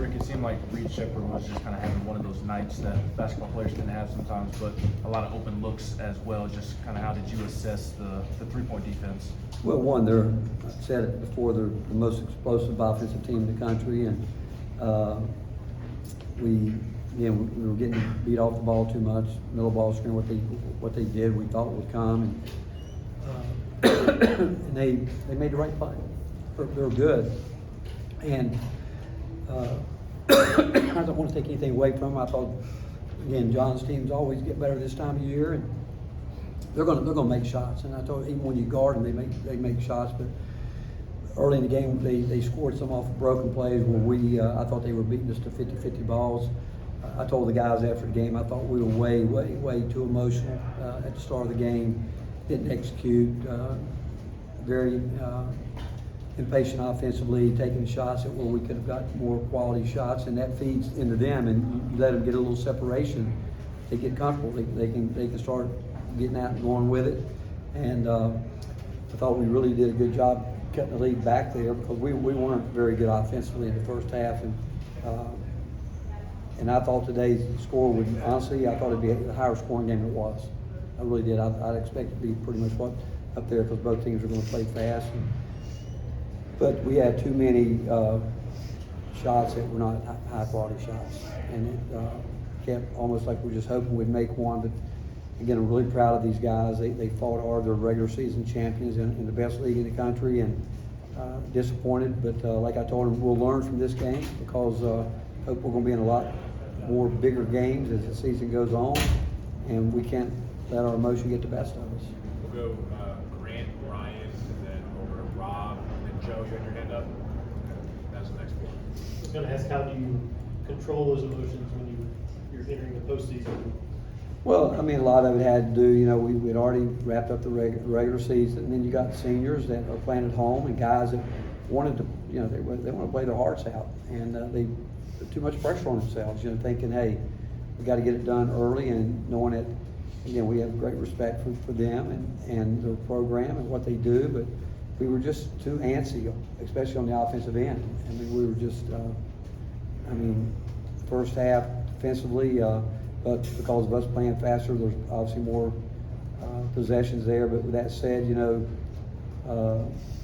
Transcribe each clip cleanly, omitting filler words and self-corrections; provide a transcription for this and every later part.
Rick, it seemed like Reed Shepherd was just kind of having one of those nights that basketball players tend to have sometimes, but a lot of open looks as well. Just kind of how did you assess the three-point defense? Well, one, I said it before, they're the most explosive offensive team in the country, and we were getting beat off the ball too much. Middle ball screen, what they did, we thought would come, and they made the right play. They're good, and I don't want to take anything away from them. I thought, again, John's teams always get better this time of year, and they're gonna make shots. And I thought even when you guard them, they make shots. But early in the game, they scored some off of broken plays where I thought they were beating us to 50-50 balls. I told the guys after the game, I thought we were way too emotional at the start of the game. Didn't execute. Very impatient offensively, taking shots at where we could have got more quality shots, and that feeds into them. And you let them get a little separation, they get comfortable. They can start getting out and going with it. And I thought we really did a good job cutting the lead back there, because we weren't very good offensively in the first half. And I thought today's score would, honestly, I thought it'd be a higher scoring game than it was. I really did. I'd expect it to be pretty much what up there, because both teams are going to play fast. But we had too many shots that were not high quality shots, and it kept almost like we're just hoping we'd make one. But again, I'm really proud of these guys. They fought hard. They're regular season champions in the best league in the country, and disappointed. But like I told them, we'll learn from this game, because hope we're going to be in a lot more bigger games as the season goes on, and we can't let our emotion get the best of us. We'll go Grant, Ryan, and then over to Rob and Joe. You had your hand up. That's the next one. I was going to ask, how do you control those emotions when you're entering the postseason? Well, I mean, a lot of it had to do, we'd already wrapped up the regular season, and then you got seniors that are playing at home, and guys that wanted to, they want to play their hearts out, and they put too much pressure on themselves, thinking, hey, we got to get it done early, and knowing that, again, we have great respect for them and their program and what they do, but we were just too antsy, especially on the offensive end. I mean, we were just, first half defensively, but because of us playing faster, there's obviously more possessions there. But with that said,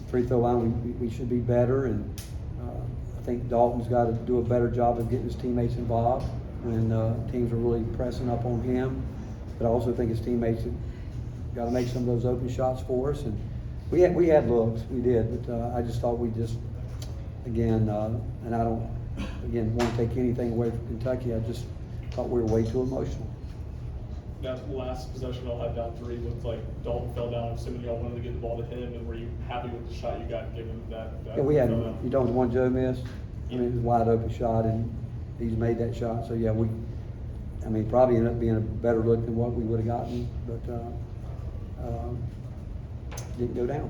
free throw line, we should be better, and I think Dalton's got to do a better job of getting his teammates involved when teams are really pressing up on him. But I also think his teammates have got to make some of those open shots for us. And we had looks, we did, but I just thought we just, again, and I don't, want to take anything away from Kentucky. I just thought we were way too emotional. That last possession y'all had down 3 looked like Dalton fell down. Assuming y'all wanted to get the ball to him, and were you happy with the shot you got given that? Yeah, we had, the one Joe missed. I mean, it was a wide open shot, and he's made that shot. So yeah, probably ended up being a better look than what we would have gotten, but didn't go down.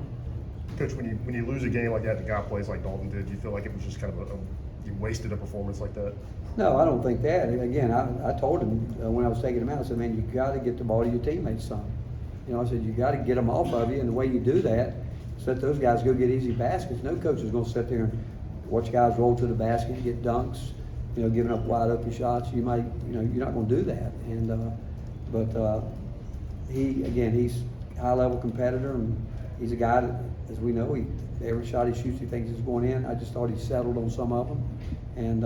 Coach, when you lose a game like that, the guy plays like Dalton did, do you feel like it was just kind of you wasted a performance like that? No, I don't think that. Again, I told him when I was taking him out, I said, man, you got to get the ball to your teammates some. I said, you got to get them off of you, and the way you do that is let those guys go get easy baskets. No coach is going to sit there and watch guys roll to the basket and get dunks, giving up wide open shots. You might, you're not going to do that. And but he's a high level competitor, and he's a guy that, as we know, every shot he shoots, he thinks is going in. I just thought he settled on some of them, and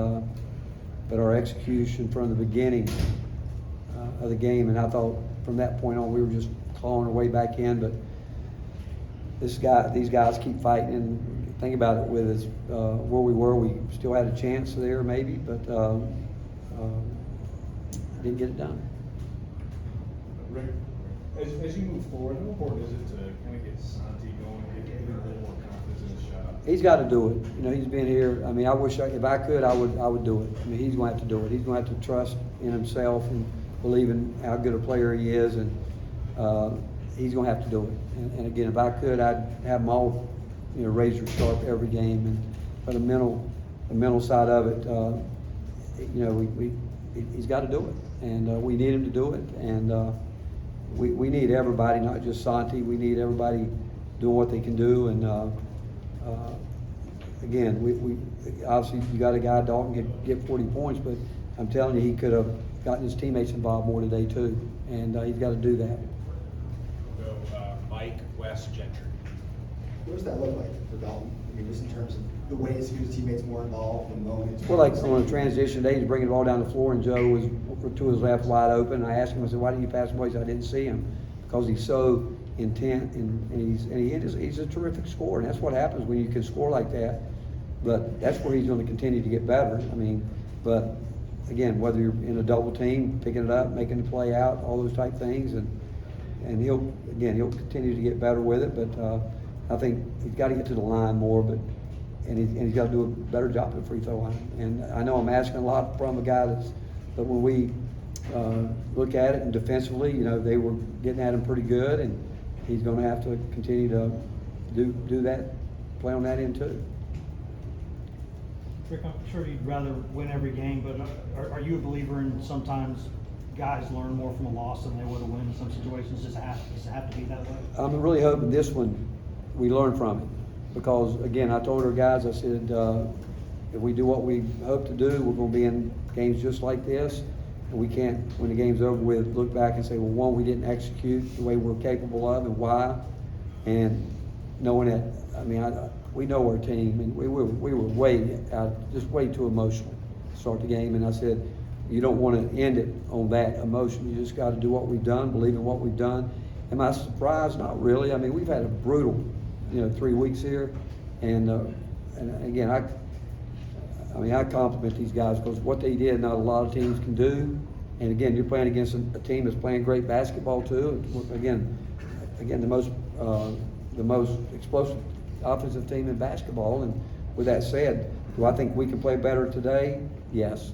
but our execution from the beginning of the game, and I thought from that point on we were just clawing our way back in. But these guys keep fighting. And think about it, with us where we were, we still had a chance there maybe, but didn't get it done. Rick, as you move forward, how important is it to kind of get Santi going, get a little more confidence in the shot? He's got to do it. He's been here. I mean, I wish if I could, I would do it. I mean, he's going to have to do it. He's going to have to trust in himself and believe in how good a player he is, and he's going to have to do it. And again, if I could, I'd have them all, razor sharp every game. And but the mental side of it, he's got to do it, and we need him to do it. And we need everybody, not just Santi. We need everybody doing what they can do. And again, we obviously, you got a guy, Dalton, get 40 points, but I'm telling you, he could have gotten his teammates involved more today too, and he's got to do that. We'll go Mike, Wes, Gentry. What does that look like for Dalton? I mean, just in terms of the ways to get his teammates more involved in moments. Well, like on a transition day, he's bringing the ball down the floor, and Joe was to his left wide open. I asked him, I said, why didn't you pass the ball? He said, I didn't see him, because he's so intent, and he's a terrific scorer, and that's what happens when you can score like that. But that's where he's going to continue to get better. I mean, but again, whether you're in a double team, picking it up, making the play out, all those type things, and he'll continue to get better with it. But I think he's got to get to the line more, and he's got to do a better job at the free throw line. And I know I'm asking a lot from a guy but when we look at it and defensively, you know, they were getting at him pretty good, and he's going to have to continue to do that, play on that end too. Rick, I'm sure you'd rather win every game, but are you a believer in sometimes guys learn more from a loss than they would have win in some situations? Does it have to be that way? I'm really hoping this one we learn from it, because again, I told our guys, I said, if we do what we hope to do, we're going to be in games just like this, and we can't, when the game's over with, look back and say, well, one, we didn't execute the way we're capable of, and why, and knowing that, I mean, we know our team, and we were way too emotional to start the game, and I said, you don't want to end it on that emotion. You just got to do what we've done, believe in what we've done. Am I surprised? Not really. I mean, we've had a brutal, 3 weeks here, and again, I compliment these guys, because what they did, not a lot of teams can do. And again, you're playing against a team that's playing great basketball too. Again, the most explosive offensive team in basketball. And with that said, do I think we can play better today? Yes.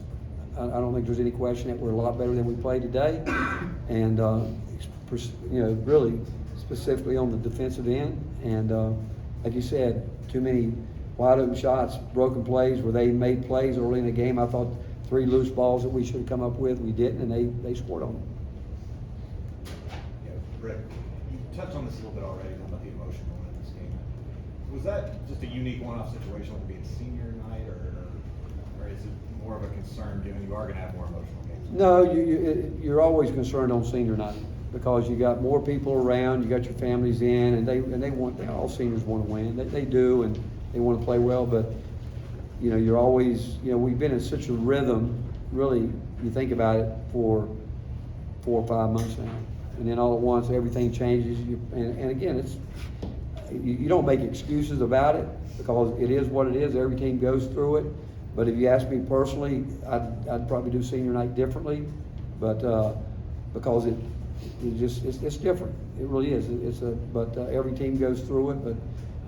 I don't think there's any question that we're a lot better than we played today. And really specifically on the defensive end. And like you said, too many wide open shots, broken plays where they made plays early in the game. I thought 3 loose balls that we should have come up with, we didn't, and they scored on them. Yeah, Rick, you touched on this a little bit already about the emotion going in this game. Was that just a unique one-off situation with it being senior night, or is it more of a concern given you are going to have more emotional games? No, you're always concerned on senior night, because you got more people around, you got your families in, and all seniors want to win. They do, and they want to play well, but you're always, we've been in such a rhythm, really, you think about it, for 4 or 5 months now. And then all at once, everything changes. And again, you don't make excuses about it, because it is what it is. Every team goes through it. But if you ask me personally, I'd probably do senior night differently, but because it's different. It really is. But every team goes through it. But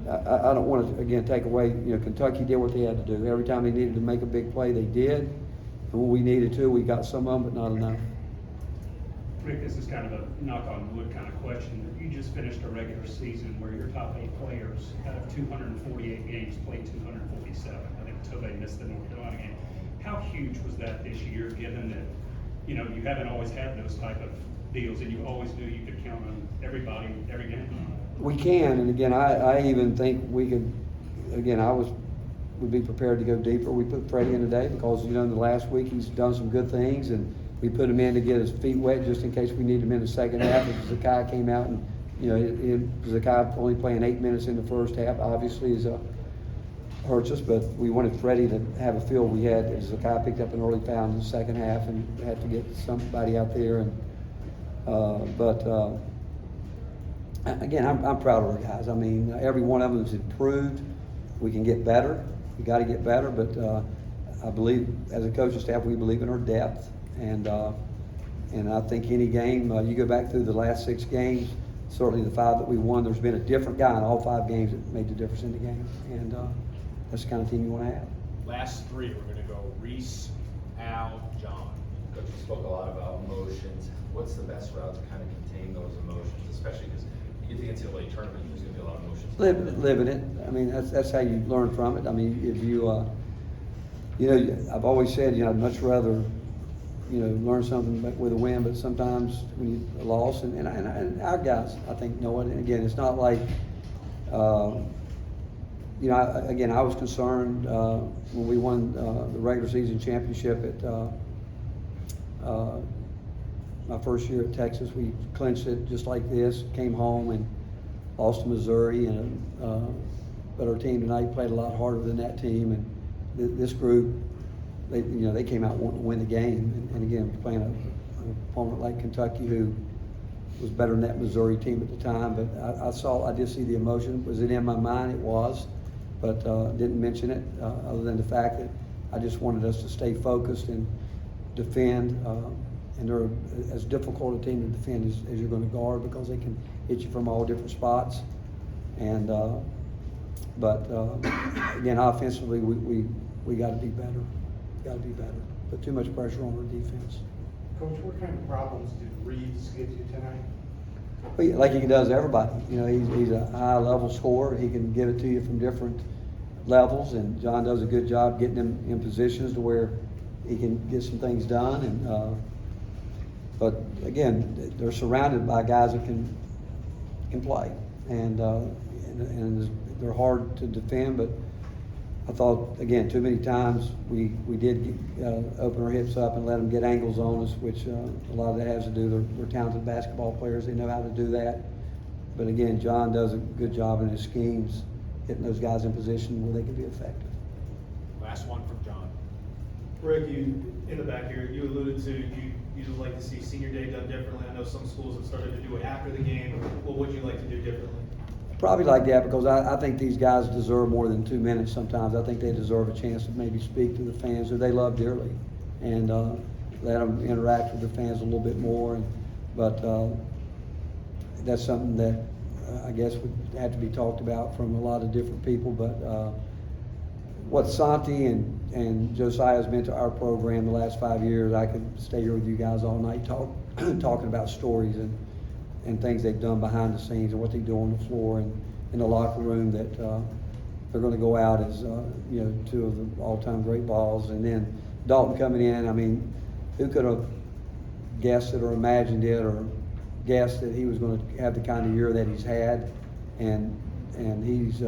I don't want to, again, take away, Kentucky did what they had to do. Every time they needed to make a big play, they did. And when we needed to, we got some of them, but not enough. Rick, this is kind of a knock on wood kind of question. You just finished a regular season where your top 8 players out of 248 games played 247. I think Tobey missed the North Carolina game. How huge was that this year, given that, you haven't always had those type of deals, and you always knew you could count on everybody every game? We can, and again, I even think we could, again, would be prepared to go deeper. We put Freddie in today because, in the last week he's done some good things, and we put him in to get his feet wet just in case we need him in the second half. If Zakai came out and, Zakai only playing 8 minutes in the first half, obviously hurts us, but we wanted Freddie to have a feel we had. Zakai picked up an early foul in the second half and had to get somebody out there. And again, I'm proud of our guys. I mean, every one of them has improved. We can get better. We got to get better, but I believe, as a coaching staff, we believe in our depth. And I think any game, you go back through the last 6 games, certainly the 5 that we won, there's been a different guy in all 5 games that made the difference in the game. And that's the kind of team you want to have. Last 3, we're going to go Reese, Al, John. Coach, you spoke a lot about emotions. What's the best route to kind of contain those emotions, especially because you get the NCAA tournament, there's going to be a lot of emotions. Live in it. I mean, that's how you learn from it. I mean, if you, I've always said, I'd much rather, learn something with a win, but sometimes when you lost, and our guys, I think, know it. And again, it's not like, you know, again, I was concerned, when we won, the regular season championship at, my first year at Texas. We clinched it just like this, came home and lost to Missouri, and, but our team tonight played a lot harder than that team, and this group, they came out wanting to win the game, and again, playing an opponent like Kentucky, who was better than that Missouri team at the time. But I did see the emotion. Was it in my mind? It was, but didn't mention it, other than the fact that I just wanted us to stay focused and defend, and they're as difficult a team to defend as you're going to guard, because they can hit you from all different spots. And but again, offensively, we got to be better. Got to be better. Put too much pressure on our defense. Coach, what kind of problems did Reeves give you tonight? But like he does everybody, he's a high level scorer. He can give it to you from different levels, and John does a good job getting him in positions to where he can get some things done. And but again, they're surrounded by guys that can play, and they're hard to defend. But I thought, again, too many times we did open our hips up and let them get angles on us, which a lot of that has to do, they're talented basketball players, they know how to do that. But again, John does a good job in his schemes, getting those guys in position where they can be effective. Last one from John. Rick, you, in the back here, you alluded to you'd like to see senior day done differently. I know some schools have started to do it after the game. What would you like to do differently? Probably like that, because I think these guys deserve more than 2 minutes sometimes. I think they deserve a chance to maybe speak to the fans who they love dearly, and let them interact with the fans a little bit more. But that's something that I guess would have to be talked about from a lot of different people. But what Santi and Josiah has meant to our program the last 5 years, I could stay here with you guys all night talking about stories and things they've done behind the scenes and what they do on the floor and in the locker room, that they're going to go out as 2 of the all-time great balls. And then Dalton coming in, I mean, who could have guessed it or imagined it or guessed that he was going to have the kind of year that he's had, and he's